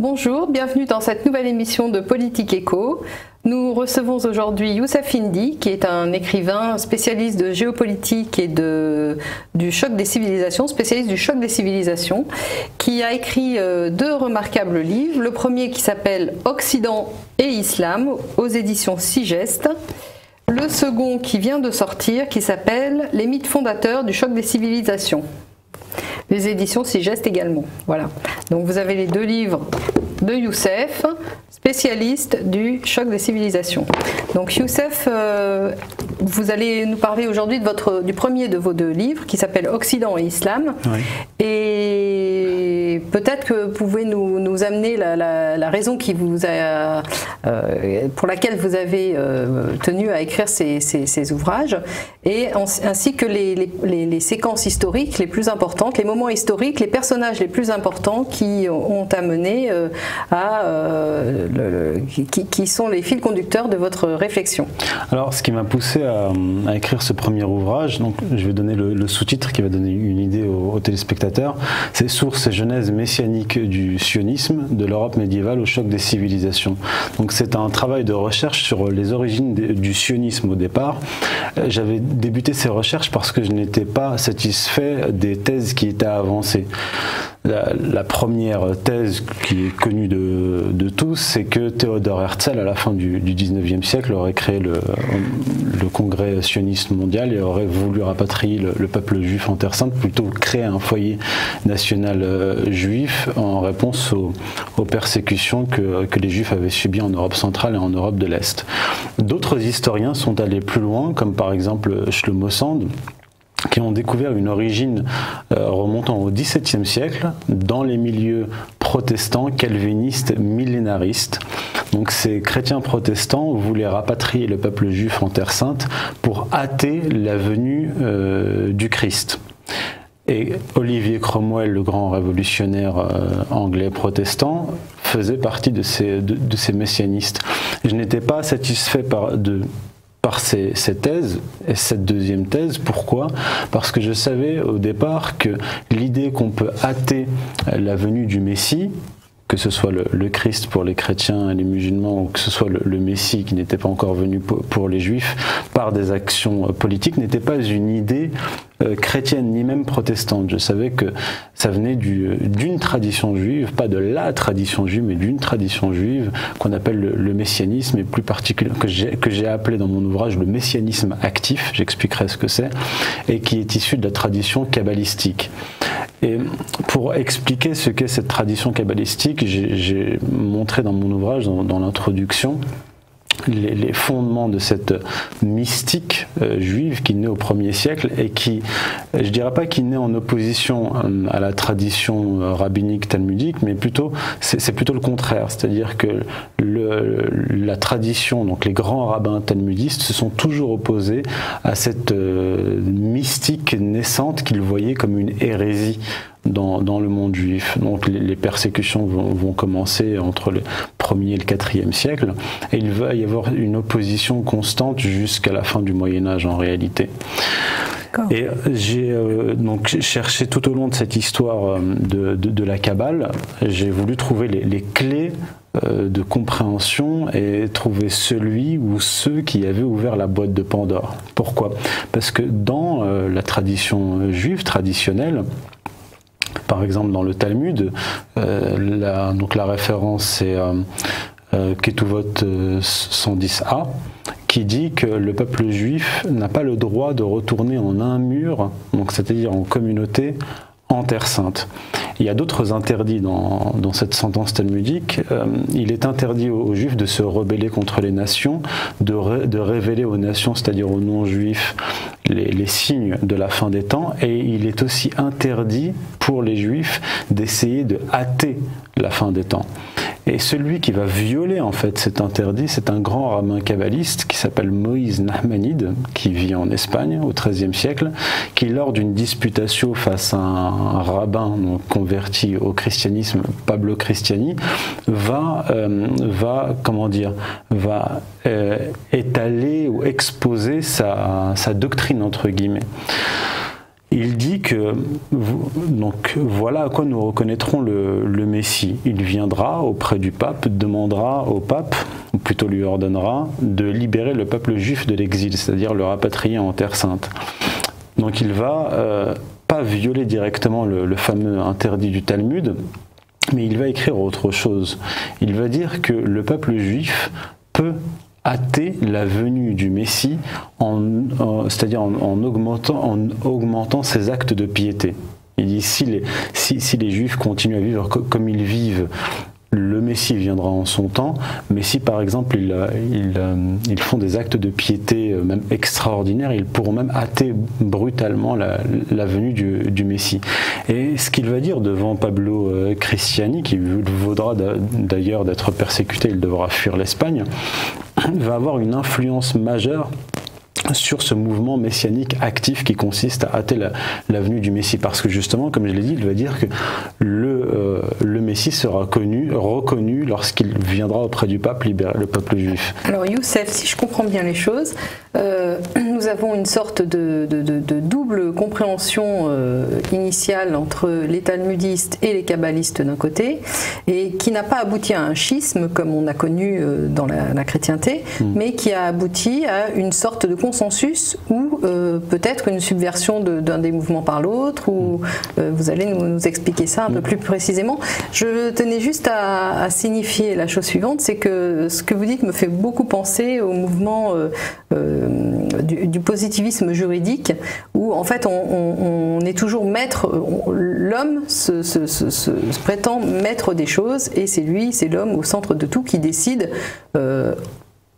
Bonjour, bienvenue dans cette nouvelle émission de Politique Éco. Nous recevons aujourd'hui Youssef Indy, qui est un écrivain spécialiste de géopolitique et du choc des civilisations, spécialiste du choc des civilisations, qui a écrit deux remarquables livres. Le premier qui s'appelle Occident et Islam aux éditions Sigest. Le second qui vient de sortir qui s'appelle Les mythes fondateurs du choc des civilisations. Les éditions Sigest également. Voilà. Donc vous avez les deux livres de Youssef, spécialiste du choc des civilisations. Donc Youssef, vous allez nous parler aujourd'hui du premier de vos deux livres qui s'appelle Occident et Islam. Oui. Et peut-être que vous pouvez nous amener la raison qui vous a, pour laquelle vous avez tenu à écrire ces ouvrages, et ainsi que les séquences historiques les plus importantes, les moments historiques, les personnages les plus importants qui ont amené qui sont les fils conducteurs de votre réflexion. Alors, ce qui m'a poussé à écrire ce premier ouvrage, donc je vais donner le sous-titre qui va donner une idée aux téléspectateurs, c'est Sources et genèse messianique du sionisme, de l'Europe médiévale au choc des civilisations. Donc c'est un travail de recherche sur les origines du sionisme au départ. J'avais débuté ces recherches parce que je n'étais pas satisfait des thèses qui étaient avancées. La première thèse qui est connue de tous, c'est que Théodore Herzl, à la fin du 19e siècle, aurait créé le congrès sioniste mondial et aurait voulu rapatrier le peuple juif en Terre Sainte, plutôt créer un foyer national juif en réponse aux persécutions que les juifs avaient subies en Europe centrale et en Europe de l'Est. D'autres historiens sont allés plus loin, comme par exemple Shlomo Sand, qui ont découvert une origine remontant au XVIIe siècle dans les milieux protestants, calvinistes, millénaristes. Donc ces chrétiens protestants voulaient rapatrier le peuple juif en Terre Sainte pour hâter la venue du Christ. Et Olivier Cromwell, le grand révolutionnaire anglais protestant, faisait partie de ces messianistes. Je n'étais pas satisfait par ces thèses et cette deuxième thèse. Pourquoi? Parce que je savais au départ que l'idée qu'on peut hâter la venue du Messie, que ce soit le Christ pour les chrétiens et les musulmans, ou que ce soit le Messie qui n'était pas encore venu pour les juifs, par des actions politiques, n'était pas une idée chrétienne ni même protestante. Je savais que ça venait d'une tradition juive, pas de la tradition juive, mais d'une tradition juive qu'on appelle le messianisme, et plus particulièrement que j'ai appelé dans mon ouvrage le messianisme actif, j'expliquerai ce que c'est, et qui est issu de la tradition kabbalistique. Et pour expliquer ce qu'est cette tradition kabbalistique, j'ai montré dans mon ouvrage, dans l'introduction, les fondements de cette mystique juive qui naît au 1er siècle et qui, je dirais pas qui naît en opposition à la tradition rabbinique talmudique, mais c'est plutôt le contraire, c'est-à-dire que la tradition, donc les grands rabbins talmudistes se sont toujours opposés à cette mystique naissante qu'ils voyaient comme une hérésie dans le monde juif. Donc les persécutions vont commencer entre le 1er et le 4e siècle, et il va y avoir une opposition constante jusqu'à la fin du Moyen-Âge en réalité. Et j'ai donc cherché tout au long de cette histoire de la Kabbale, j'ai voulu trouver les clés de compréhension et trouver celui ou ceux qui avaient ouvert la boîte de Pandore. Pourquoi? Parce que dans la tradition juive traditionnelle, par exemple dans le Talmud, la référence c'est Ketuvot 110a, qui dit que le peuple juif n'a pas le droit de retourner en un mur, donc c'est-à-dire en communauté, en Terre Sainte. Il y a d'autres interdits dans cette sentence talmudique. Il est interdit aux Juifs de se rebeller contre les nations, de révéler aux nations, c'est-à-dire aux non-juifs, les signes de la fin des temps, et il est aussi interdit pour les Juifs d'essayer de hâter la fin des temps. Et celui qui va violer en fait cet interdit, c'est un grand rabbin kabbaliste qui s'appelle Moïse Nahmanide, qui vit en Espagne au XIIIe siècle, qui lors d'une disputation face à un rabbin donc, converti au christianisme, Pablo Cristiani, va étaler ou exposer sa doctrine entre guillemets. Il dit que donc voilà à quoi nous reconnaîtrons le Messie. Il viendra auprès du pape, demandera au pape, ou plutôt lui ordonnera, de libérer le peuple juif de l'exil, c'est-à-dire le rapatrier en Terre Sainte. Donc il va pas violer directement le fameux interdit du Talmud, mais il va écrire autre chose. Il va dire que le peuple juif peut hâter la venue du Messie, c'est-à-dire en augmentant ses actes de piété. Il dit si les Juifs continuent à vivre comme ils vivent, le Messie viendra en son temps, mais si par exemple ils font des actes de piété même extraordinaires, ils pourront même hâter brutalement la venue du Messie. Et ce qu'il va dire devant Pablo Cristiani, qui vaudra d'ailleurs d'être persécuté, il devra fuir l'Espagne, va avoir une influence majeure sur ce mouvement messianique actif qui consiste à hâter la venue du Messie, parce que justement, comme je l'ai dit, il va dire que le Messie sera reconnu lorsqu'il viendra auprès du pape libérer le peuple juif. Alors Youssef, si je comprends bien les choses, nous avons une sorte de double compréhension initiale entre les talmudistes et les kabbalistes d'un côté, et qui n'a pas abouti à un schisme comme on a connu dans la chrétienté, mais qui a abouti à une sorte de consensus ou peut-être une subversion d'un des mouvements par l'autre, ou vous allez nous expliquer ça un peu plus précisément. Je tenais juste à signifier la chose suivante, c'est que ce que vous dites me fait beaucoup penser au mouvement du positivisme juridique, où en fait on est toujours maître, l'homme se prétend maître des choses, et c'est l'homme au centre de tout qui décide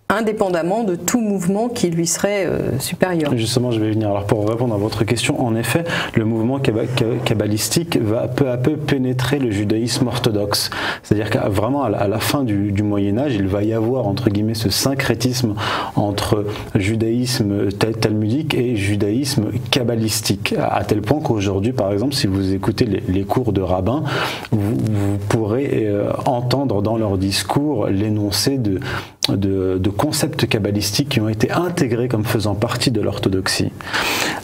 indépendamment de tout mouvement qui lui serait supérieur. Justement, je vais venir. Alors pour répondre à votre question, en effet, le mouvement kabbalistique va peu à peu pénétrer le judaïsme orthodoxe. C'est-à-dire qu'à vraiment à la fin du Moyen-Âge, il va y avoir entre guillemets ce syncrétisme entre judaïsme talmudique et judaïsme kabbalistique, à tel point qu'aujourd'hui, par exemple, si vous écoutez les cours de rabbins, vous pourrez entendre dans leurs discours l'énoncé de concepts kabbalistiques qui ont été intégrés comme faisant partie de l'orthodoxie.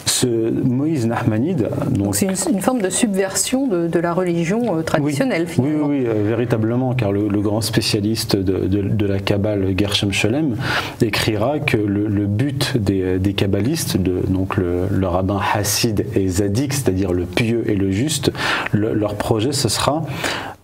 Ce Moïse Nahmanide... Donc c'est une forme de subversion de la religion traditionnelle, finalement. Oui, véritablement, car le grand spécialiste de la Kabbale, Gershom Scholem, écrira que le but des kabbalistes, donc le rabbin Hassid et Zadik, c'est-à-dire le pieux et le juste, leur projet, ce sera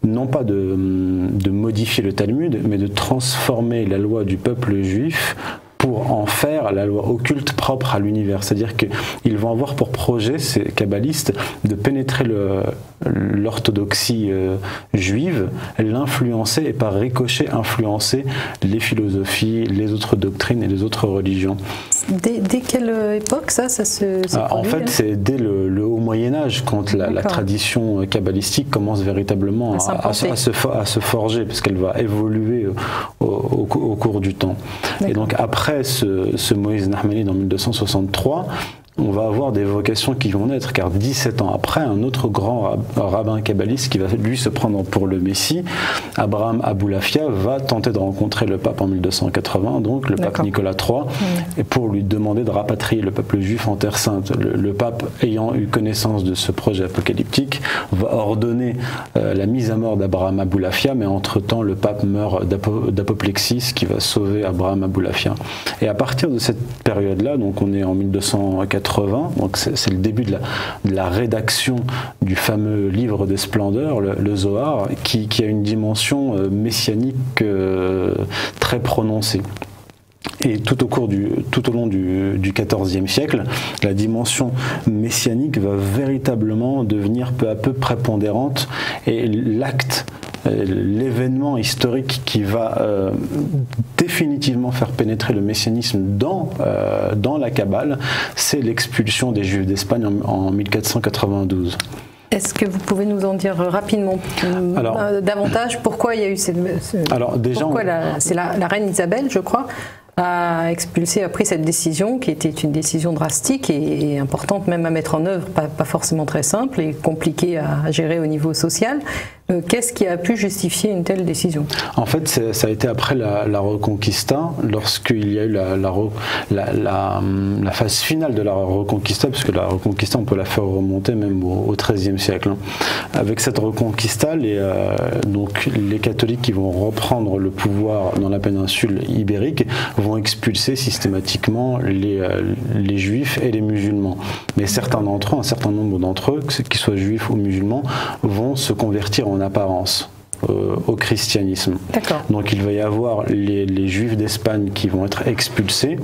non pas de modifier le Talmud, mais de transformer la loi du peuple juif pour en faire la loi occulte propre à l'univers. C'est-à-dire qu'ils vont avoir pour projet, ces kabbalistes, de pénétrer l'orthodoxie juive, l'influencer et par ricochet influencer les philosophies, les autres doctrines et les autres religions. Dès quelle époque ça se produit? En fait, c'est dès le haut Moyen-Âge, quand la tradition kabbalistique commence véritablement à se forger, parce qu'elle va évoluer au cours du temps. Et donc après ce Moïse Nahmanide en 1263, on va avoir des vocations qui vont naître, car 17 ans après, un autre grand rabbin kabbaliste qui va lui se prendre pour le Messie, Abraham Aboulafia, va tenter de rencontrer le pape en 1280, donc le pape Nicolas III, et pour lui demander de rapatrier le peuple juif en Terre Sainte. Le pape, ayant eu connaissance de ce projet apocalyptique, va ordonner la mise à mort d'Abraham Aboulafia, mais entre-temps, le pape meurt d'apoplexie, ce qui va sauver Abraham Aboulafia. Et à partir de cette période-là, donc on est en 1280, donc c'est le début de la rédaction du fameux livre des splendeurs, le Zohar, qui a une dimension messianique très prononcée. Et tout au long du XIVe siècle, la dimension messianique va véritablement devenir peu à peu prépondérante, et l'événement historique qui va définitivement faire pénétrer le messianisme dans la Kabbale, c'est l'expulsion des Juifs d'Espagne en 1492. Est-ce que vous pouvez nous en dire rapidement davantage pourquoi il y a eu c'est la reine Isabelle, je crois, a pris cette décision qui était une décision drastique et importante même à mettre en œuvre, pas forcément très simple et compliquée à gérer au niveau social. Qu'est-ce qui a pu justifier une telle décision? En fait, ça a été après la Reconquista, lorsqu'il y a eu la phase finale de la Reconquista, parce que la Reconquista, on peut la faire remonter même au XIIIe siècle. Avec cette Reconquista, donc les catholiques qui vont reprendre le pouvoir dans la péninsule ibérique vont expulser systématiquement les juifs et les musulmans. Mais certains d'entre eux, un certain nombre d'entre eux, qu'ils soient juifs ou musulmans, vont se convertir en apparence au christianisme. Donc il va y avoir les juifs d'Espagne qui vont être expulsés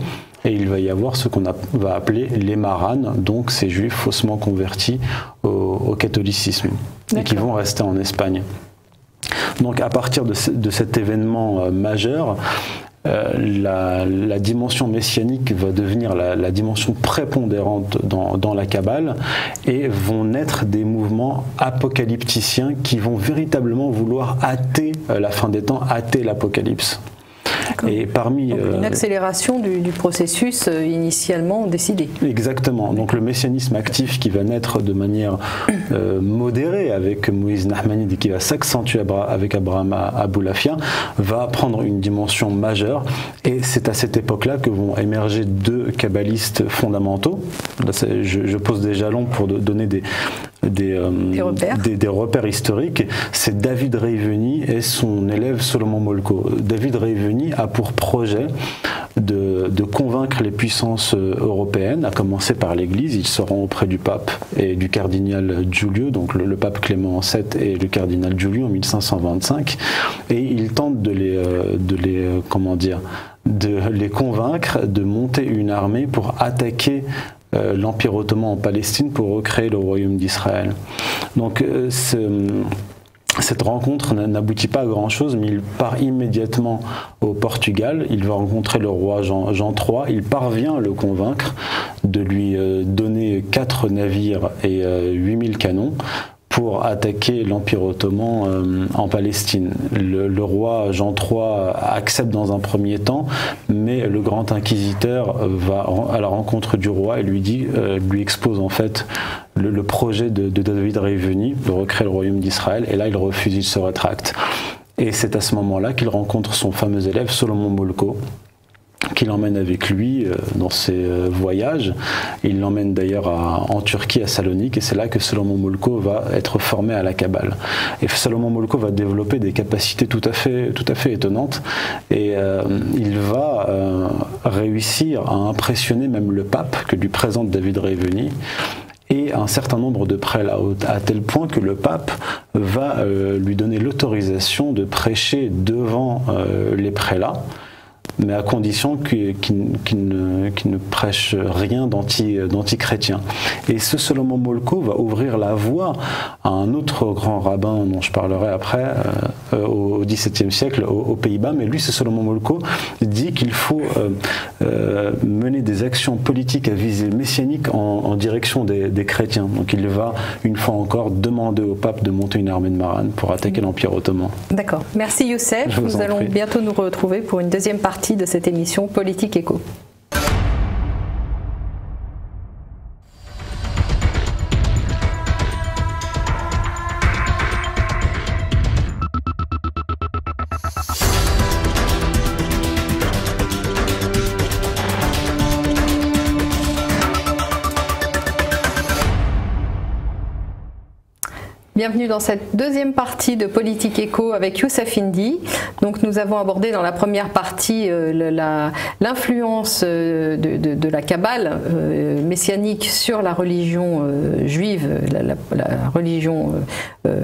et il va y avoir ce qu'on va appeler les maranes, donc ces juifs faussement convertis au catholicisme et qui vont rester en Espagne. Donc à partir de cet événement majeur, la dimension messianique va devenir la dimension prépondérante dans la Kabbale et vont naître des mouvements apocalypticiens qui vont véritablement vouloir hâter la fin des temps, hâter l'apocalypse. Et parmi une accélération du processus initialement décidé. Exactement. Donc le messianisme actif qui va naître de manière modérée avec Moïse Nahmanide et qui va s'accentuer avec Abraham Aboulafia va prendre une dimension majeure. Et c'est à cette époque-là que vont émerger deux kabbalistes fondamentaux. Là, je pose des jalons pour donner des repères historiques. C'est David Reiveni et son élève Solomon Molko. David Reiveni a pour projet de convaincre les puissances européennes, à commencer par l'Église. Ils seront auprès du pape et du cardinal Giulio, donc le pape Clément VII et le cardinal Giulio en 1525, et ils tentent de les convaincre de monter une armée pour attaquer l'Empire ottoman en Palestine pour recréer le royaume d'Israël. Donc cette rencontre n'aboutit pas à grand chose, mais il part immédiatement au Portugal. Il va rencontrer le roi Jean III. Il parvient à le convaincre de lui donner 4 navires et 8000 canons pour attaquer l'Empire ottoman en Palestine. Le roi Jean III accepte dans un premier temps, mais le grand inquisiteur va à la rencontre du roi et lui expose en fait le projet de David Reiveni de recréer le royaume d'Israël, et là il refuse, il se rétracte. Et c'est à ce moment-là qu'il rencontre son fameux élève Solomon Molko, qu'il emmène avec lui dans ses voyages. Il l'emmène d'ailleurs en Turquie, à Salonique, et c'est là que Solomon Molko va être formé à la Kabbale. Et Solomon Molko va développer des capacités tout à fait étonnantes, et il va réussir à impressionner même le pape que lui présente David Reiveni, et un certain nombre de prélats, à tel point que le pape va lui donner l'autorisation de prêcher devant les prélats, mais à condition qu'il ne prêche rien d'anti-chrétien. Et ce Solomon Molko va ouvrir la voie à un autre grand rabbin dont je parlerai après, au XVIIe siècle, aux Pays-Bas. Mais lui, ce Solomon Molko dit qu'il faut mener des actions politiques à visée messianique en direction des chrétiens. Donc il va, une fois encore, demander au pape de monter une armée de maranes pour attaquer l'Empire ottoman. D'accord. Merci Youssef. Nous allons bientôt nous retrouver pour une deuxième partie de cette émission Politique Éco. Bienvenue dans cette deuxième partie de Politique Éco avec Youssef Indy. Donc nous avons abordé dans la première partie l'influence de la Kabbale messianique sur la religion juive, la religion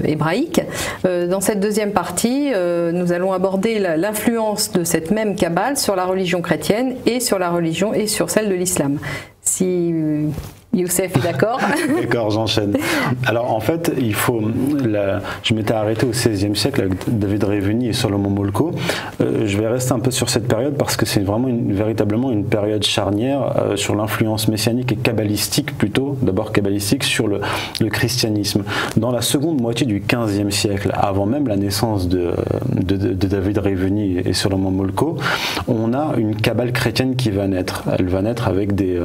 hébraïque. Dans cette deuxième partie, nous allons aborder l'influence de cette même Kabbale sur la religion chrétienne et sur la religion et sur celle de l'islam. Si Youssef est d'accord? D'accord, j'enchaîne. Alors en fait, je m'étais arrêté au XVIe siècle avec David Reiveni et Solomon Molko. Je vais rester un peu sur cette période parce que c'est vraiment véritablement une période charnière sur l'influence messianique et kabbalistique plutôt, d'abord kabbalistique, sur le christianisme. Dans la seconde moitié du XVe siècle, avant même la naissance de David Reiveni et Solomon Molko, on a une Kabbale chrétienne qui va naître. Elle va naître avec des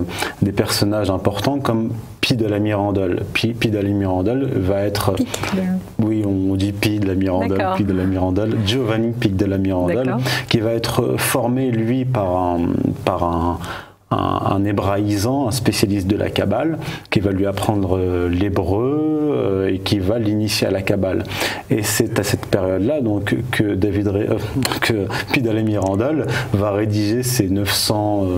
personnages importants comme Pie de la Mirandole. Pie de la Mirandole va être... Oui, on dit Pie de de la Mirandole, Giovanni Pic de la Mirandole, qui va être formé, lui, par un hébraïsant, un spécialiste de la Kabbale, qui va lui apprendre l'hébreu et qui va l'initier à la Kabbale. Et c'est à cette période-là donc que Pic de la Mirandole va rédiger ces 900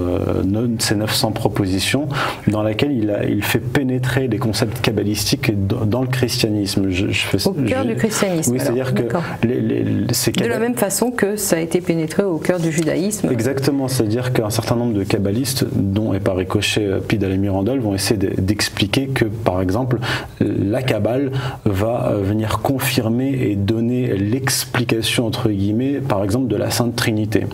propositions dans lesquelles il fait pénétrer les concepts kabbalistiques dans le christianisme. Au cœur du christianisme. Oui, c'est-à-dire que de la même façon que ça a été pénétré au cœur du judaïsme. Exactement, c'est-à-dire qu'un certain nombre de kabbalistes, dont et par ricochet Pic de la Mirandole, vont essayer d'expliquer que, par exemple, la Kabbale va venir confirmer et donner l'explication, entre guillemets, par exemple, de la Sainte Trinité.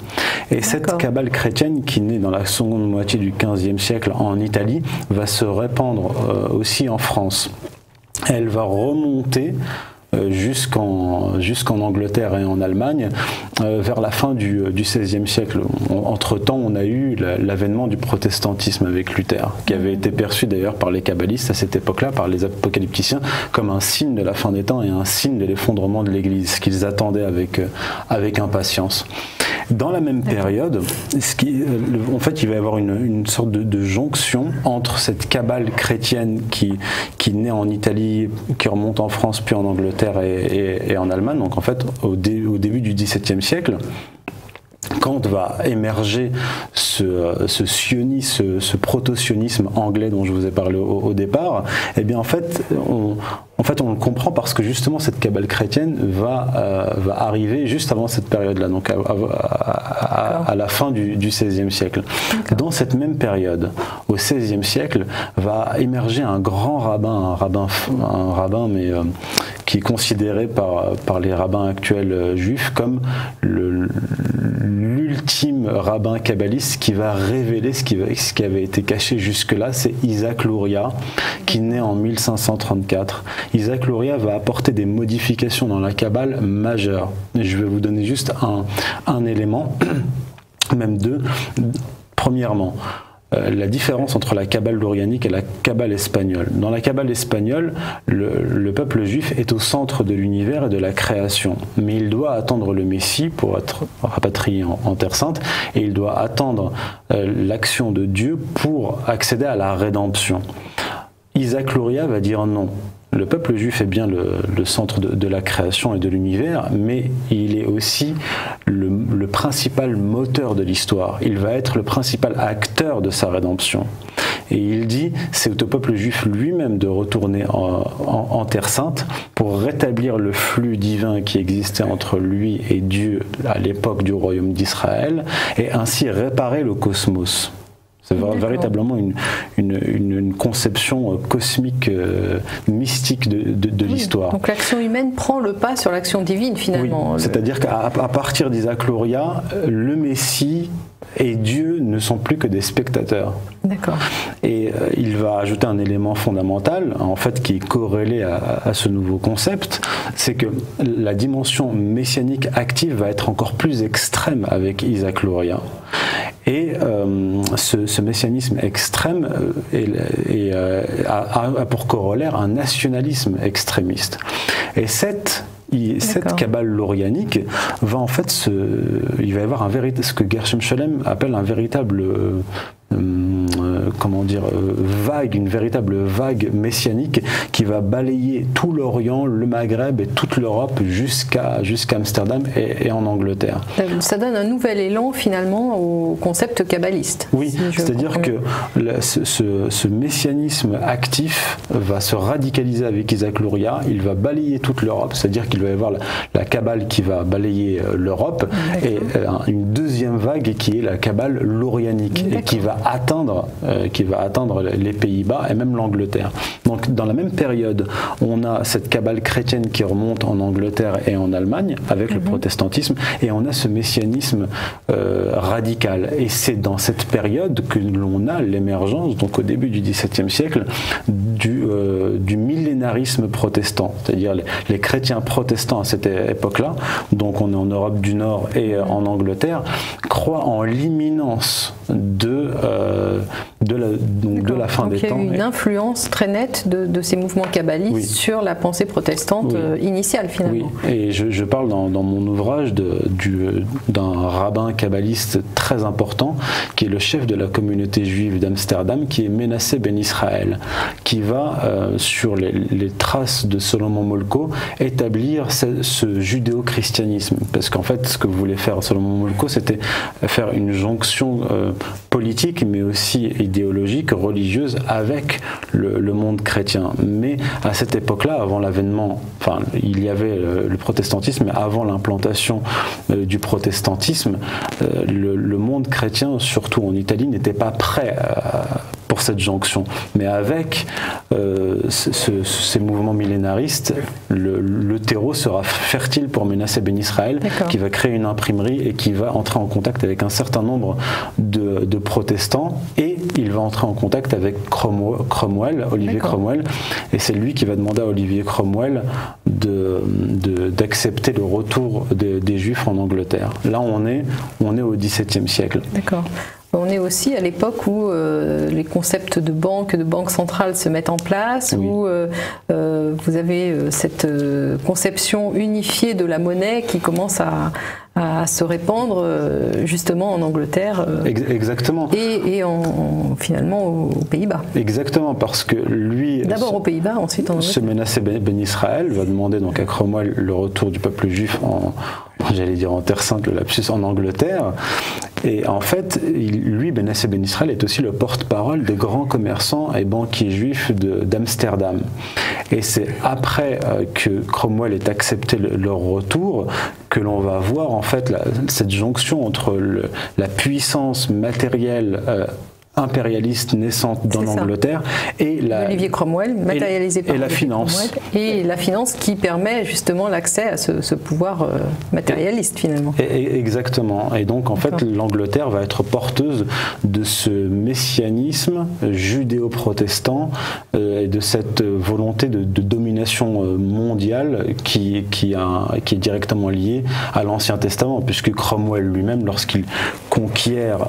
Et cette Kabbale chrétienne, qui naît dans la seconde moitié du XVe siècle en Italie, va se répandre aussi en France. Elle va remonter jusqu'en Angleterre et en Allemagne vers la fin du XVIe siècle. Entre-temps, on a eu l'avènement du protestantisme avec Luther, qui avait été perçu d'ailleurs par les kabbalistes à cette époque-là, par les apocalypticiens, comme un signe de la fin des temps et un signe de l'effondrement de l'Église, qu'ils attendaient avec impatience. Dans la même période, en fait, il va y avoir une sorte de jonction entre cette Kabbale chrétienne qui naît en Italie, qui remonte en France, puis en Angleterre et en Allemagne. Donc en fait, au début du XVIIe siècle, quand va émerger ce sionisme, ce proto-sionisme anglais dont je vous ai parlé au départ, eh bien en fait on le comprend parce que justement cette Kabbale chrétienne va arriver juste avant cette période-là, donc à la fin du XVIe siècle. Dans cette même période, au XVIe siècle, va émerger un grand rabbin, un rabbin mais qui est considéré par les rabbins actuels juifs comme l'ultime rabbin kabbaliste qui va révéler ce qui avait été caché jusque-là. C'est Isaac Luria, qui naît en 1534. Isaac Luria va apporter des modifications dans la Kabbale majeures. Et je vais vous donner juste un élément, même deux. Premièrement, la différence entre la Kabbale lurianique et la Kabbale espagnole. Dans la Kabbale espagnole, le peuple juif est au centre de l'univers et de la création, mais il doit attendre le Messie pour être rapatrié en Terre Sainte, et il doit attendre l'action de Dieu pour accéder à la rédemption. Isaac Luria va dire non. Le peuple juif est bien le centre de la création et de l'univers, mais il est aussi le principal moteur de l'histoire. Il va être le principal acteur de sa rédemption. Et il dit, c'est au peuple juif lui-même de retourner en Terre Sainte pour rétablir le flux divin qui existait entre lui et Dieu à l'époque du royaume d'Israël, et ainsi réparer le cosmos. C'est véritablement une conception cosmique, mystique de l'histoire. Donc l'action humaine prend le pas sur l'action divine finalement. Oui, c'est-à-dire qu'à partir d'Isaac Luria, le Messie et Dieu ne sont plus que des spectateurs. D'accord. Et il va ajouter un élément fondamental, en fait, qui est corrélé à ce nouveau concept, c'est que la dimension messianique active va être encore plus extrême avec Isaac Luria. Et ce messianisme extrême a pour corollaire un nationalisme extrémiste. Et cette Kabbale lurianique va en fait il va y avoir ce que Gershom Scholem appelle un véritable une véritable vague messianique qui va balayer tout l'Orient, le Maghreb et toute l'Europe jusqu'à Amsterdam et en Angleterre. Ça donne un nouvel élan finalement au concept kabbaliste. Oui, c'est-à-dire que ce messianisme actif va se radicaliser avec Isaac Luria, il va balayer toute l'Europe, c'est-à-dire qu'il va y avoir la Kabbale qui va balayer l'Europe et une deuxième vague qui est la Kabbale lurianique et qui va atteindre les Pays-Bas et même l'Angleterre. Donc dans la même période, on a cette Kabbale chrétienne qui remonte en Angleterre et en Allemagne avec le protestantisme, et on a ce messianisme radical. Et c'est dans cette période que l'on a l'émergence, donc au début du XVIIe siècle, du millénarisme protestant, c'est-à-dire les chrétiens protestants à cette époque-là, donc on est en Europe du Nord et en Angleterre, croient en l'imminence de la fin des temps. Il y a eu une influence très nette de ces mouvements kabbalistes sur la pensée protestante initiale finalement. Oui, et je parle dans mon ouvrage d'un rabbin kabbaliste très important qui est le chef de la communauté juive d'Amsterdam, qui est Menassé Ben Israël, qui va sur les traces de Solomon Molko établir ce judéo-christianisme, parce qu'en fait ce que voulait faire Solomon Molko, c'était faire une jonction politique mais aussi idéologique, religieuse avec le monde chrétien. Mais à cette époque-là, avant l'avènement, enfin il y avait le protestantisme, mais avant l'implantation du protestantisme, le monde chrétien, surtout en Italie, n'était pas prêt pour cette jonction. Mais avec ces mouvements millénaristes, le terreau sera fertile pour Menassé Ben Israël, qui va créer une imprimerie et qui va entrer en contact avec un certain nombre de protestants, et il va entrer en contact avec Olivier Cromwell, et c'est lui qui va demander à Olivier Cromwell d'accepter le retour des Juifs en Angleterre. Là on est au XVIIe siècle. D'accord. On est aussi à l'époque où les concepts de banque centrale se mettent en place, où vous avez cette conception unifiée de la monnaie qui commence à se répandre justement en Angleterre. Exactement. Et finalement aux Pays-Bas. Exactement, parce que lui... D'abord aux Pays-Bas, ensuite en Angleterre. Ce Menassé Ben Israël va demander donc à Cromwell le retour du peuple juif en Terre Sainte, le lapsus, en Angleterre. Et en fait, lui, Menassé Ben Israël, est aussi le porte-parole des grands commerçants et banquiers juifs d'Amsterdam. Et c'est après que Cromwell ait accepté leur retour que l'on va voir en fait cette jonction entre la puissance matérielle impérialiste naissante dans l'Angleterre et Olivier Cromwell, matérialisé par la finance. Cromwell, et la finance qui permet justement l'accès à ce pouvoir matérialiste finalement. Exactement. Et donc en fait l'Angleterre va être porteuse de ce messianisme judéo-protestant et de cette volonté de domination mondiale qui est directement liée à l'Ancien Testament, puisque Cromwell lui-même, lorsqu'il conquiert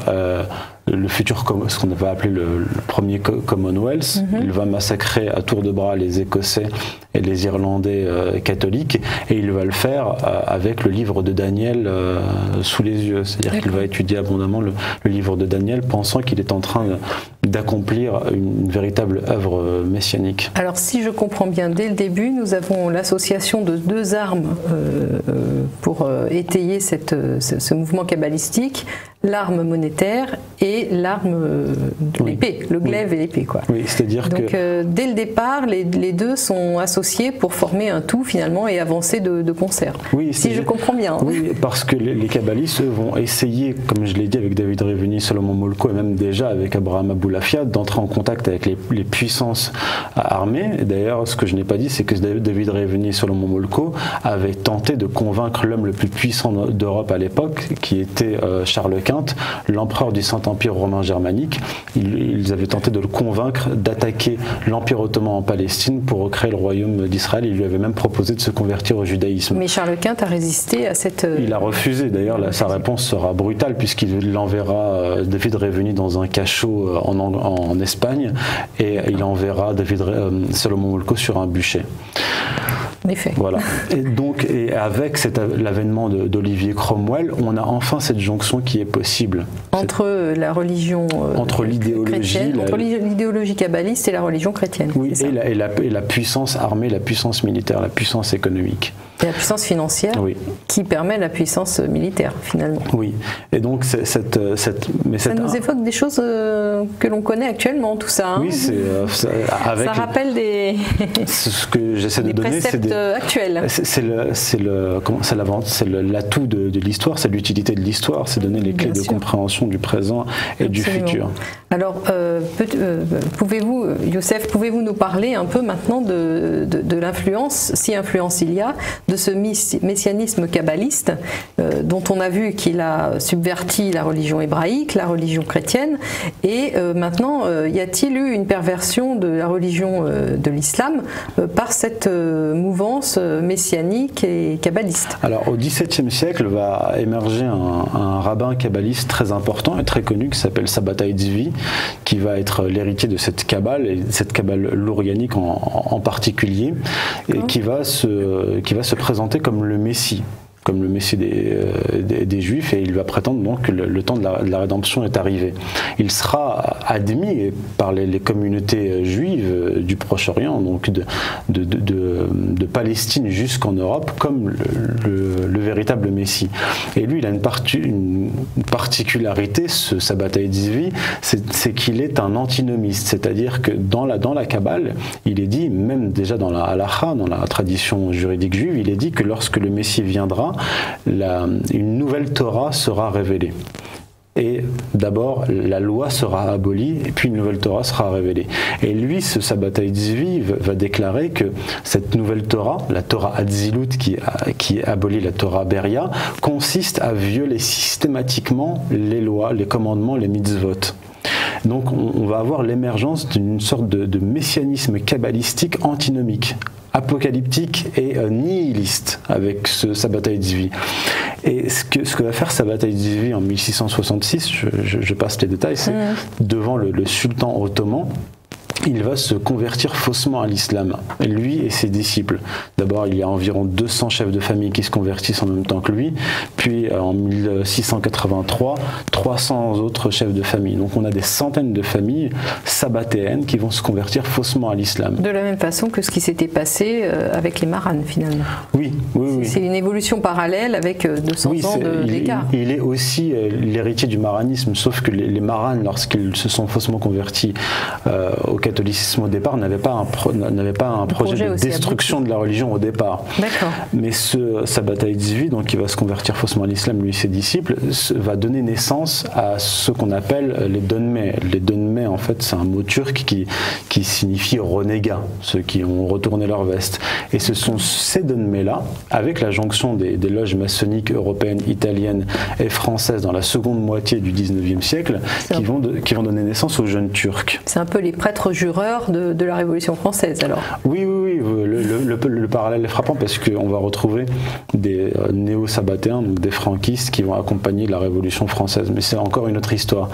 le futur, ce qu'on va appeler le premier Commonwealth, il va massacrer à tour de bras les Écossais et les Irlandais catholiques, et il va le faire avec le livre de Daniel sous les yeux. C'est-à-dire qu'il va étudier abondamment le livre de Daniel, pensant qu'il est en train d'accomplir une véritable œuvre messianique. Alors si je comprends bien, dès le début, nous avons l'association de deux armes pour étayer ce mouvement kabbalistique, l'arme monétaire et l'arme de l'épée, le glaive et l'épée. Oui, c'est-à-dire que... dès le départ, les deux sont associés pour former un tout finalement et avancer de concert. Oui, si je comprends bien. Oui, parce que les kabbalistes vont essayer, comme je l'ai dit avec David Reveni, Solomon Molko et même déjà avec Abraham Aboulafia, d'entrer en contact avec les puissances armées. Et d'ailleurs, ce que je n'ai pas dit, c'est que David Reveni et Solomon Molko avaient tenté de convaincre l'homme le plus puissant d'Europe à l'époque, qui était Charles Quint, l'empereur du Saint-Empire romain germanique. Ils avaient tenté de le convaincre d'attaquer l'Empire ottoman en Palestine pour recréer le royaume d'Israël. Il lui avait même proposé de se convertir au judaïsme. Mais Charles Quint a résisté à cette... Il a refusé. D'ailleurs, sa réponse sera brutale, puisqu'il l'enverra David Reveni dans un cachot en Espagne, et il enverra Solomon Molko sur un bûcher. En effet. Voilà. Et avec l'avènement d'Olivier Cromwell, on a enfin cette jonction qui est possible. Entre la religion entre l'idéologie kabbaliste et la religion chrétienne. Oui, et la puissance armée, la puissance militaire, la puissance économique. Et la puissance financière qui permet la puissance militaire, finalement. Oui, et donc ça nous évoque des choses que l'on connaît actuellement, tout ça. Oui, ça rappelle des... Ce que j'essaie de donner, c'est des... actuels. C'est l'atout de l'histoire, c'est l'utilité de l'histoire, c'est donner les clés de compréhension du présent et du futur. Alors, pouvez-vous, Youssef, nous parler un peu maintenant de l'influence, si influence il y a, de de ce messianisme kabbaliste, dont on a vu qu'il a subverti la religion hébraïque, la religion chrétienne, et maintenant, y a-t-il eu une perversion de la religion de l'islam par cette mouvance messianique et kabbaliste? Alors, au XVIIe siècle va émerger un rabbin kabbaliste très important et très connu qui s'appelle Sabbatai Tzvi, qui va être l'héritier de cette kabbale, et cette kabbale lourianique en particulier, et qui va se présenter comme le Messie des Juifs, et il va prétendre donc que le temps de la rédemption est arrivé. Il sera admis par les communautés juives du Proche-Orient, donc de Palestine jusqu'en Europe, comme le véritable Messie. Et lui, il a une particularité, ce Sabbatai Tzvi, c'est qu'il est un antinomiste, c'est-à-dire que dans la Kabbale, il est dit, même déjà dans la Halacha, dans la tradition juridique juive, il est dit que lorsque le Messie viendra, une nouvelle Torah sera révélée. Et d'abord, la loi sera abolie, et puis une nouvelle Torah sera révélée. Et lui, ce Sabbatai Tzvi va déclarer que cette nouvelle Torah, la Torah Hatzilut, qui abolit la Torah Beria, consiste à violer systématiquement les lois, les commandements, les mitzvot. Donc on va avoir l'émergence d'une sorte de messianisme kabbalistique antinomique, apocalyptique et nihiliste avec ce Sabbatai Tzvi. Et ce que va faire Sabbatai Tzvi en 1666, je passe les détails, c'est devant le sultan ottoman, il va se convertir faussement à l'islam, lui et ses disciples. D'abord, il y a environ 200 chefs de famille qui se convertissent en même temps que lui, puis en 1683, 300 autres chefs de famille. Donc on a des centaines de familles sabbatéennes qui vont se convertir faussement à l'islam. De la même façon que ce qui s'était passé avec les Marranes, finalement. Oui. C'est une évolution parallèle avec 200 ans d'écart. Il est aussi l'héritier du maranisme, sauf que les Marranes, lorsqu'ils se sont faussement convertis au catholicisme au départ, n'avait pas un projet de destruction de la religion au départ. Mais ce Sabbatai Tzvi, donc qui va se convertir faussement à l'islam, lui et ses disciples, va donner naissance à ce qu'on appelle les donmés. Les donmés, en fait, c'est un mot turc qui signifie renégat, ceux qui ont retourné leur veste. Et ce sont ces donmés-là, avec la jonction des loges maçonniques européennes, italiennes et françaises dans la seconde moitié du 19e siècle, qui vont donner naissance aux jeunes turcs. C'est un peu les prêtres jureurs de la Révolution française, alors. Oui, le parallèle est frappant parce qu'on va retrouver des néo-sabbatéens, donc des franquistes qui vont accompagner la Révolution française, mais c'est encore une autre histoire.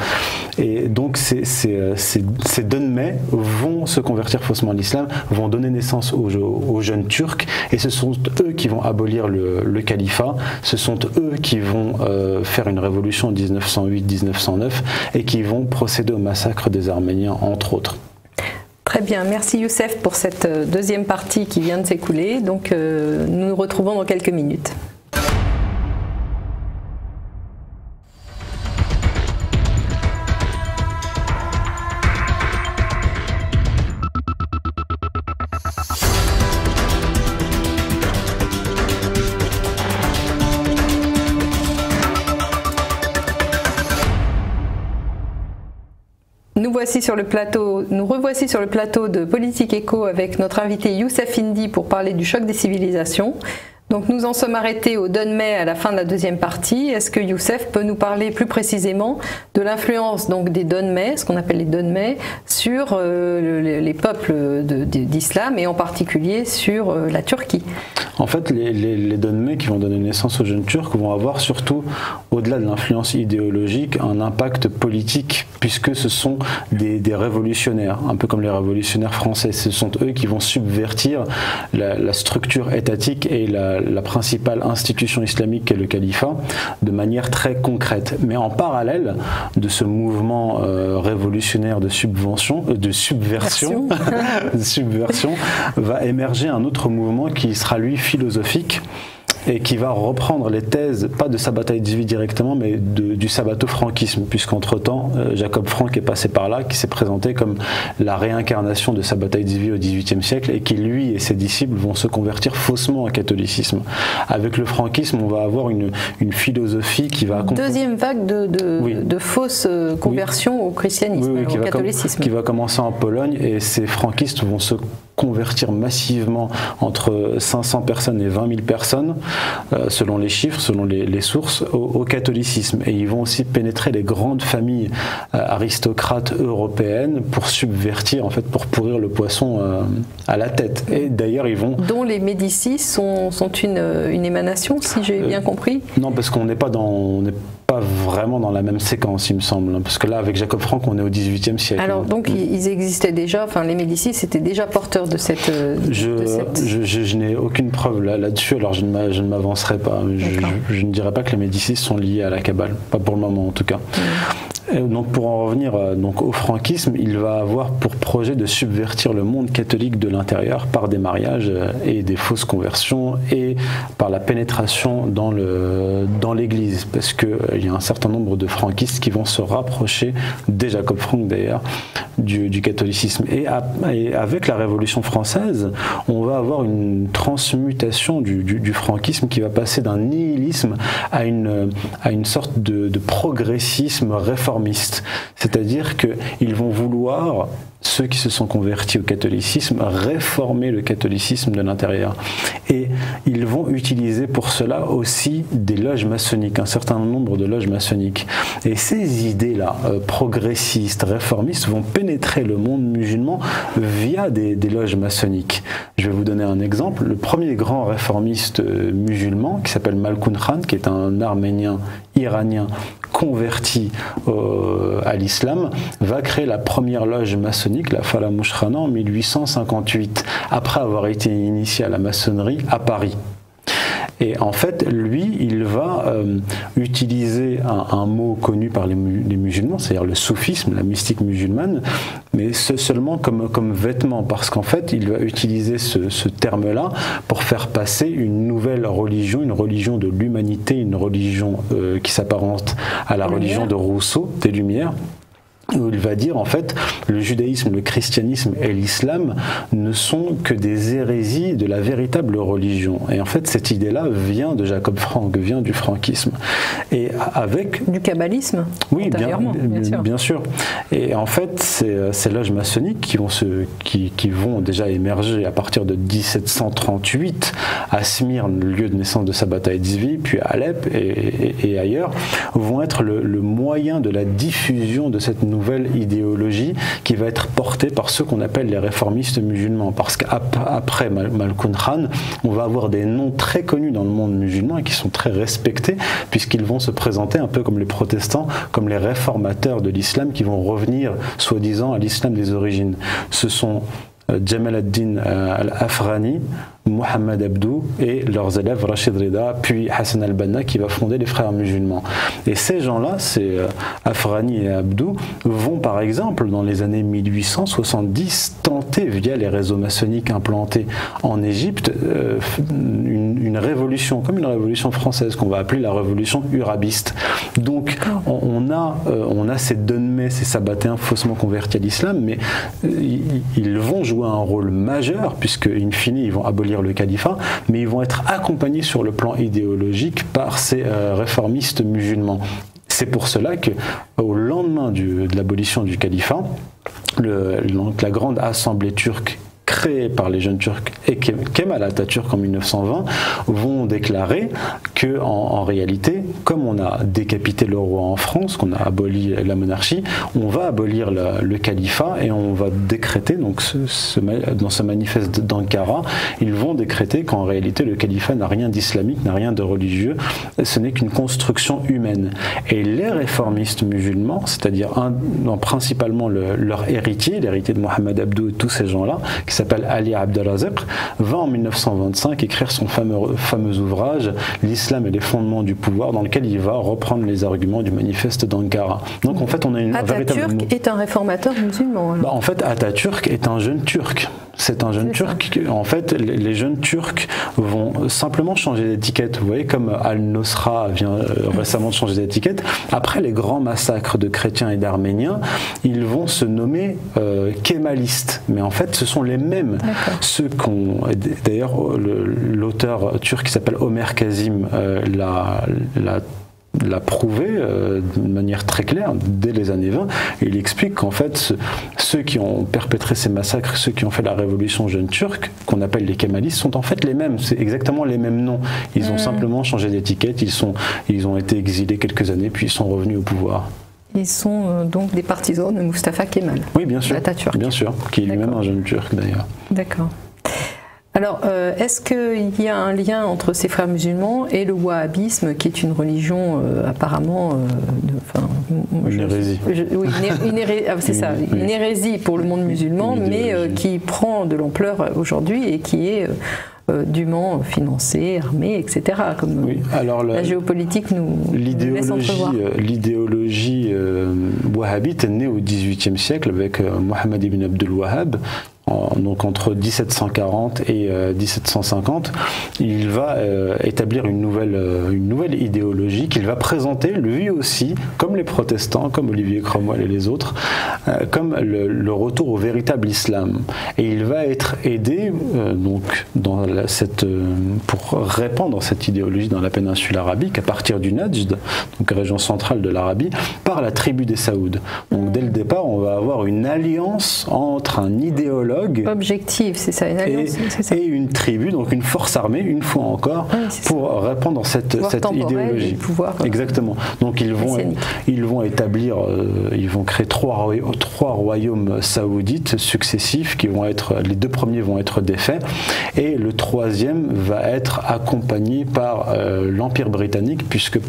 Et donc ces donmés vont se convertir faussement à l'islam, vont donner naissance aux jeunes turcs, et ce sont eux qui vont abolir le califat, ce sont eux qui vont faire une révolution en 1908-1909 et qui vont procéder au massacre des Arméniens, entre autres. Très bien, merci Youssef pour cette deuxième partie qui vient de s'écouler. Donc nous nous retrouvons dans quelques minutes. Nous revoici sur le plateau de Politique Éco avec notre invité Youssef Indy pour parler du choc des civilisations. Donc nous en sommes arrêtés au donmé à la fin de la deuxième partie. Est-ce que Youssef peut nous parler plus précisément de l'influence des donmés, ce qu'on appelle les donmés, sur les peuples d'islam et en particulier sur la Turquie? En fait, les donmés qui vont donner naissance aux jeunes Turcs vont avoir surtout, au-delà de l'influence idéologique, un impact politique, puisque ce sont des révolutionnaires, un peu comme les révolutionnaires français. Ce sont eux qui vont subvertir la structure étatique et la principale institution islamique qu'est le califat de manière très concrète. Mais en parallèle de ce mouvement révolutionnaire de subversion, va émerger un autre mouvement qui sera lui philosophique et qui va reprendre les thèses, pas de Sabbatai Tzvi directement, mais du sabbato-franquisme, puisqu'entre-temps, Jacob Frank est passé par là, qui s'est présenté comme la réincarnation de Sabbatai Tzvi au XVIIIe siècle, et qui, lui et ses disciples, vont se convertir faussement au catholicisme. Avec le franquisme, on va avoir une philosophie qui va accompagner... Deuxième vague de fausses conversions au christianisme, au catholicisme. Qui va commencer en Pologne, et ces franquistes vont se convertir massivement entre 500 personnes et 20 000 personnes, selon les chiffres, selon les sources, au catholicisme. Et ils vont aussi pénétrer les grandes familles aristocrates européennes pour subvertir, en fait, pour pourrir le poisson à la tête. Et d'ailleurs, ils vont... Dont les Médicis sont une émanation, si j'ai bien compris. Non, parce qu'on n'est pas vraiment dans la même séquence, il me semble. Parce que là, avec Jacob Frank, on est au XVIIIe siècle. Alors, donc, ils existaient déjà, enfin, les Médicis étaient déjà porteurs de cette... Je n'ai aucune preuve là-dessus, alors je ne m'avancerai pas. Je ne dirais pas que les Médicis sont liés à la Kabbale, pas pour le moment en tout cas. Donc pour en revenir donc au franquisme, il va avoir pour projet de subvertir le monde catholique de l'intérieur par des mariages et des fausses conversions et par la pénétration dans l'Église, parce qu'il y a un certain nombre de franquistes qui vont se rapprocher, dès Jacob Frank d'ailleurs, du catholicisme. Et avec la Révolution française, on va avoir une transmutation du franquisme qui va passer d'un nihilisme à une sorte de progressisme réformiste. C'est-à-dire qu'ils vont vouloir, ceux qui se sont convertis au catholicisme, réformer le catholicisme de l'intérieur. Et ils vont utiliser pour cela aussi des loges maçonniques, un certain nombre de loges maçonniques. Et ces idées-là, progressistes, réformistes, vont pénétrer le monde musulman via des loges maçonniques. Je vais vous donner un exemple. Le premier grand réformiste musulman, qui s'appelle Malkoun Khan, qui est un Arménien iranien converti à l'islam, va créer la première loge maçonnique, la Fala Mouchkhana, en 1858, après avoir été initié à la maçonnerie à Paris. Et en fait, lui, il va utiliser un mot connu par les musulmans, c'est-à-dire le soufisme, la mystique musulmane, mais seulement comme vêtement, parce qu'en fait, il va utiliser ce terme-là pour faire passer une nouvelle religion, une religion de l'humanité, une religion qui s'apparente à la religion de Rousseau, des Lumières, où il va dire en fait le judaïsme, le christianisme et l'islam ne sont que des hérésies de la véritable religion. Et en fait cette idée-là vient de Jacob Frank, vient du franquisme. Et avec... Du kabbalisme, oui, bien sûr. Et en fait ces loges maçonniques qui vont déjà émerger à partir de 1738 à Smyrne, le lieu de naissance de Sabbatai Tzvi, puis à Alep et ailleurs, vont être le moyen de la diffusion de cette nouvelle idéologie qui va être portée par ceux qu'on appelle les réformistes musulmans, parce qu'après Malkoun Khan, on va avoir des noms très connus dans le monde musulman et qui sont très respectés, puisqu'ils vont se présenter un peu comme les protestants, comme les réformateurs de l'islam qui vont revenir soi-disant à l'islam des origines. Ce sont Jamal ad-Din al-Afrani, Mohamed Abdou et leurs élèves Rachid Rida, puis Hassan al-Banna qui va fonder les frères musulmans. Et ces gens-là, ces Afrani et Abdou, vont par exemple dans les années 1870 tenter via les réseaux maçonniques implantés en Égypte une révolution, comme une révolution française qu'on va appeler la révolution urabiste. Donc on a ces Donmets, ces Sabbatéens faussement convertis à l'islam, mais ils vont jouer un rôle majeur puisque in fine ils vont abolir le califat, mais ils vont être accompagnés sur le plan idéologique par ces réformistes musulmans. C'est pour cela qu'au lendemain de l'abolition du califat, la grande assemblée turque créés par les jeunes Turcs et Kemal Atatürk en 1920 vont déclarer que en réalité, comme on a décapité le roi en France, qu'on a aboli la monarchie, on va abolir le califat et on va décréter, donc dans ce manifeste d'Ankara, ils vont décréter qu'en réalité le califat n'a rien d'islamique, n'a rien de religieux, ce n'est qu'une construction humaine. Et les réformistes musulmans, c'est-à-dire principalement leur héritier, l'héritier de Mohamed Abdou et tous ces gens-là, qui s'appelle Ali Abdelrazek, va en 1925 écrire son fameux ouvrage « L'islam et les fondements du pouvoir » dans lequel il va reprendre les arguments du manifeste d'Ankara. Donc en fait on a une véritable... Atatürk est un réformateur musulman. En fait Atatürk est un jeune Turc. C'est un jeune Turc. En fait, les jeunes Turcs vont simplement changer d'étiquette. Vous voyez, comme Al-Nosra vient récemment de changer d'étiquette. Après les grands massacres de chrétiens et d'Arméniens, ils vont se nommer kémalistes. Mais en fait, ce sont les mêmes. Ceux qu'on... D'ailleurs, l'auteur turc qui s'appelle Omer Kazim l'a l'a prouvé de manière très claire dès les années 20. Et il explique qu'en fait, ceux qui ont perpétré ces massacres, ceux qui ont fait la révolution jeune turque, qu'on appelle les kémalistes, sont en fait les mêmes. C'est exactement les mêmes noms. Ils ont simplement changé d'étiquette. Ils ont été exilés quelques années, puis ils sont revenus au pouvoir. Ils sont donc des partisans de Mustafa Kemal. Oui, bien sûr. Bien sûr, qui est lui-même un jeune turc d'ailleurs. D'accord. Alors, est-ce qu'il y a un lien entre ces frères musulmans et le wahhabisme, qui est une religion apparemment... une hérésie. Oui, c'est ça, une hérésie pour le monde musulman, mais qui prend de l'ampleur aujourd'hui et qui est dûment financée, armée, etc. Comme alors la géopolitique nous laisse entrevoir. L'idéologie wahhabite est née au XVIIIe siècle avec Mohammed ibn Abdul Wahhab. Donc entre 1740 et 1750, il va établir une nouvelle idéologie qu'il va présenter lui aussi, comme les protestants, comme Olivier Cromwell et les autres, comme le retour au véritable islam. Et il va être aidé donc pour répandre cette idéologie dans la péninsule arabique à partir du Najd, donc région centrale de l'Arabie, par la tribu des Saouds. Donc dès le départ, on va avoir une alliance entre un idéologue objectif, c'est ça, une alliance, et une tribu, donc une force armée, une fois encore, pour répandre cette idéologie. Pouvoir, exactement. Donc ils vont établir, ils vont créer trois royaumes saoudites successifs qui vont être, les deux premiers vont être défaits et le troisième va être accompagné par l'Empire britannique, puisque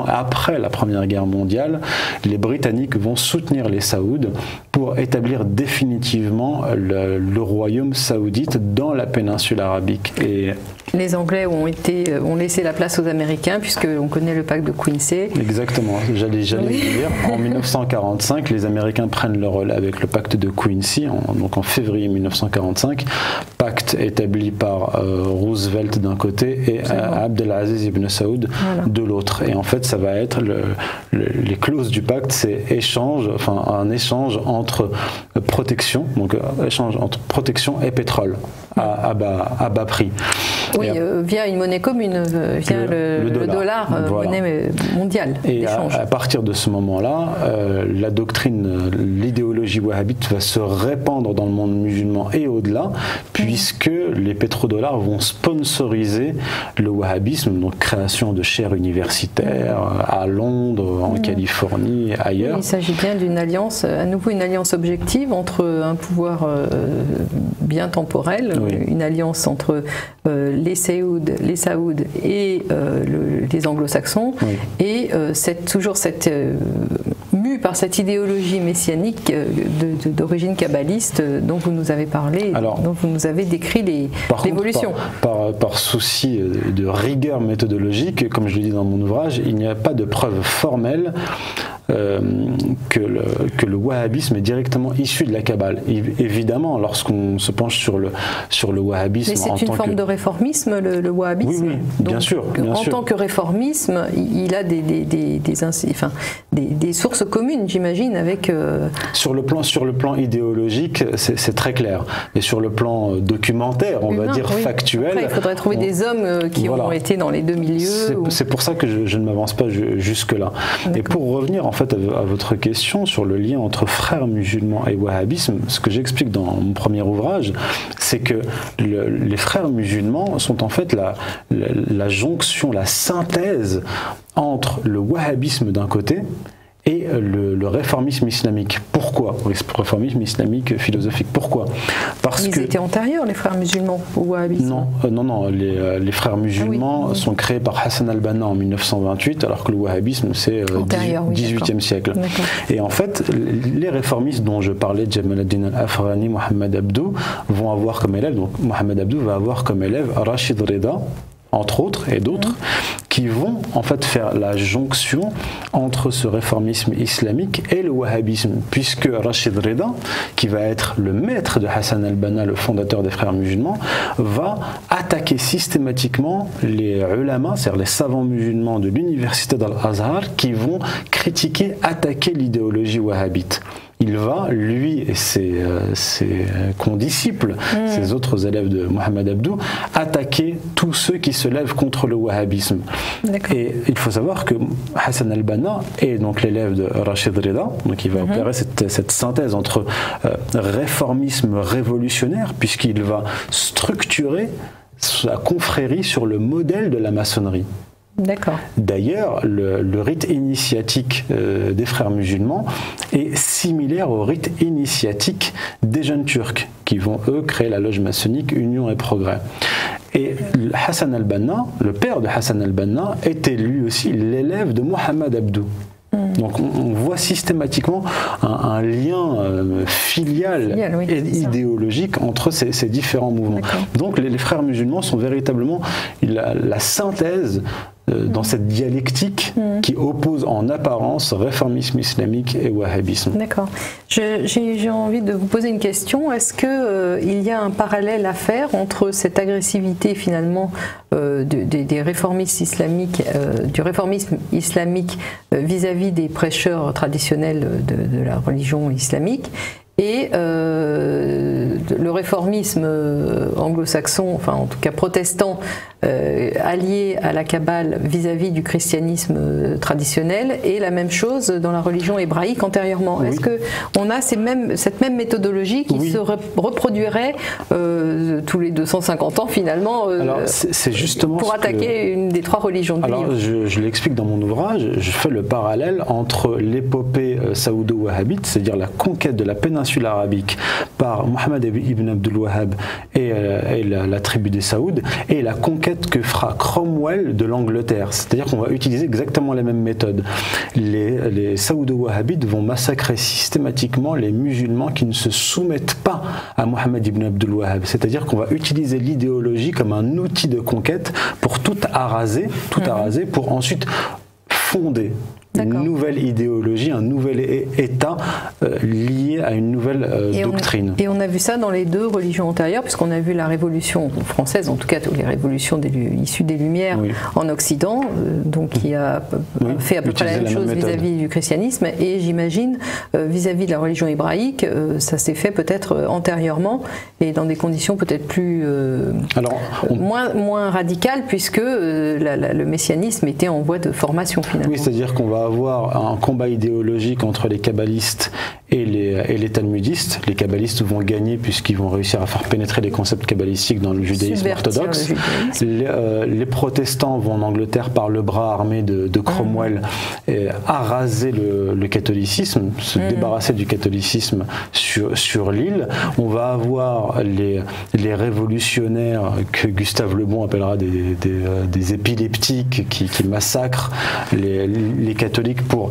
après la Première Guerre mondiale, les Britanniques vont soutenir les Saouds pour établir définitivement le royaume saoudite dans la péninsule arabique. Et les Anglais ont laissé la place aux Américains, puisqu'on connaît le pacte de Quincy. Exactement, j'allais le dire. En 1945, les Américains prennent le relais avec le pacte de Quincy, donc en février 1945, pacte établi par Roosevelt d'un côté et Abdelaziz ibn Saoud de l'autre. Et en fait, ça va être les clauses du pacte, c'est un échange entre protection, donc échange entre protection et pétrole à bas prix. Oui, via une monnaie commune, via le dollar, monnaie mondiale. Et à partir de ce moment-là, la doctrine, l'idéologie wahhabite va se répandre dans le monde musulman et au-delà, puisque les pétrodollars vont sponsoriser le wahhabisme, donc création de chaires universitaires à Londres, en Californie, ailleurs. Oui, il s'agit bien d'une alliance, à nouveau une alliance objective entre un pouvoir bien temporel, une alliance entre les Saouds et les anglo-saxons, et toujours mue par cette idéologie messianique d'origine kabbaliste dont vous nous avez parlé, dont vous nous avez décrit l'évolution. Par souci de rigueur méthodologique, comme je le dis dans mon ouvrage, il n'y a pas de preuve formelle que le wahhabisme est directement issu de la Kabbale. Évidemment, lorsqu'on se penche sur le wahhabisme... Mais c'est une forme de réformisme, le wahhabisme. Oui, bien sûr. En tant que réformisme, il a des sources communes, j'imagine, avec... Sur le plan idéologique, c'est très clair. Mais sur le plan documentaire, on va dire factuel... Après, il faudrait trouver des hommes qui ont été dans les deux milieux. C'est pour ça que je ne m'avance pas jusque-là. Et pour revenir en fait à votre question sur le lien entre frères musulmans et wahhabisme, ce que j'explique dans mon premier ouvrage, c'est que les frères musulmans sont en fait la jonction, la synthèse entre le wahhabisme d'un côté et le réformisme islamique. Pourquoi? Le réformisme islamique philosophique. Pourquoi? Parce Ils étaient antérieurs, les frères musulmans, au wahhabisme. Non, les frères musulmans sont créés par Hassan al-Banna en 1928, alors que le wahhabisme c'est 18e siècle. Et en fait, les réformistes dont je parlais, Jamal ad-Din al-Afghani, Mohamed Abdou, vont avoir comme élève, donc Mohamed Abdou va avoir comme élève Rachid Reda, entre autres, et d'autres, qui vont en fait faire la jonction entre ce réformisme islamique et le wahhabisme, puisque Rachid Reda, qui va être le maître de Hassan al-Banna, le fondateur des frères musulmans, va attaquer systématiquement les ulama, c'est-à-dire les savants musulmans de l'université d'Al-Azhar, qui vont attaquer l'idéologie wahhabite. il va, lui et ses condisciples, ses autres élèves de Mohamed Abdou, attaquer tous ceux qui se lèvent contre le wahhabisme. Et il faut savoir que Hassan al-Banna est donc l'élève de Rachid Rida, donc il va opérer cette synthèse entre réformisme révolutionnaire, puisqu'il va structurer sa confrérie sur le modèle de la maçonnerie. D'ailleurs, le rite initiatique des frères musulmans est similaire au rite initiatique des jeunes turcs, qui vont eux créer la loge maçonnique Union et Progrès. Et Hassan al-Banna, le père de Hassan al-Banna, était lui aussi l'élève de Mohamed Abdou. Donc on voit systématiquement un lien filial et idéologique entre ces différents mouvements. Donc les frères musulmans sont véritablement la synthèse dans cette dialectique qui oppose en apparence réformisme islamique et wahhabisme. D'accord. J'ai envie de vous poser une question. Est-ce qu'il y a un parallèle à faire entre cette agressivité finalement des réformistes islamiques, du réformisme islamique vis-à-vis des prêcheurs traditionnels de la religion islamique et le réformisme anglo-saxon, enfin en tout cas protestant, allié à la Kabbale vis-à-vis du christianisme traditionnel, et la même chose dans la religion hébraïque antérieurement. Oui. Est-ce qu'on a cette même méthodologie qui se reproduirait tous les 250 ans finalement c'est justement pour attaquer une des trois religions du livre? Je l'explique dans mon ouvrage, je fais le parallèle entre l'épopée saoudo-wahhabite, c'est-à-dire la conquête de la péninsule arabique par Mohamed ibn Abdul Wahhab et la tribu des Saouds, et la conquête que fera Cromwell de l'Angleterre. C'est-à-dire qu'on va utiliser exactement les mêmes méthodes. Les saoudo-wahhabites vont massacrer systématiquement les musulmans qui ne se soumettent pas à Mohamed ibn Abdul Wahhab. C'est-à-dire qu'on va utiliser l'idéologie comme un outil de conquête pour tout araser, pour ensuite fonder une nouvelle idéologie, un nouvel État lié à une nouvelle doctrine. Et on a vu ça dans les deux religions antérieures, puisqu'on a vu la Révolution française, en tout cas les révolutions issues des Lumières en Occident, donc qui a fait à peu près la même chose vis-à-vis du christianisme, et j'imagine vis-à-vis de la religion hébraïque, ça s'est fait peut-être antérieurement, et dans des conditions peut-être plus moins radicales, puisque le messianisme était en voie de formation finalement. Oui, c'est-à-dire qu'on va avoir un combat idéologique entre les kabbalistes et les talmudistes. Les kabbalistes vont gagner puisqu'ils vont réussir à faire pénétrer les concepts kabbalistiques dans le judaïsme orthodoxe. Les protestants vont en Angleterre par le bras armé de Cromwell araser le catholicisme, se débarrasser du catholicisme sur l'île. On va avoir les révolutionnaires que Gustave Le Bon appellera des épileptiques qui massacrent les catholiques pour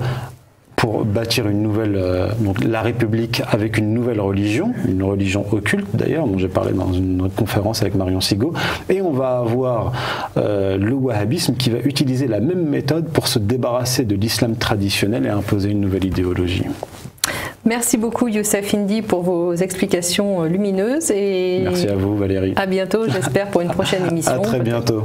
bâtir une nouvelle, donc la République avec une nouvelle religion, une religion occulte d'ailleurs, dont j'ai parlé dans une autre conférence avec Marion Sigaud, et on va avoir le wahhabisme qui va utiliser la même méthode pour se débarrasser de l'islam traditionnel et imposer une nouvelle idéologie. Merci beaucoup Youssef Indy pour vos explications lumineuses, et merci à vous Valérie. À bientôt, j'espère, pour une prochaine émission. À très bientôt.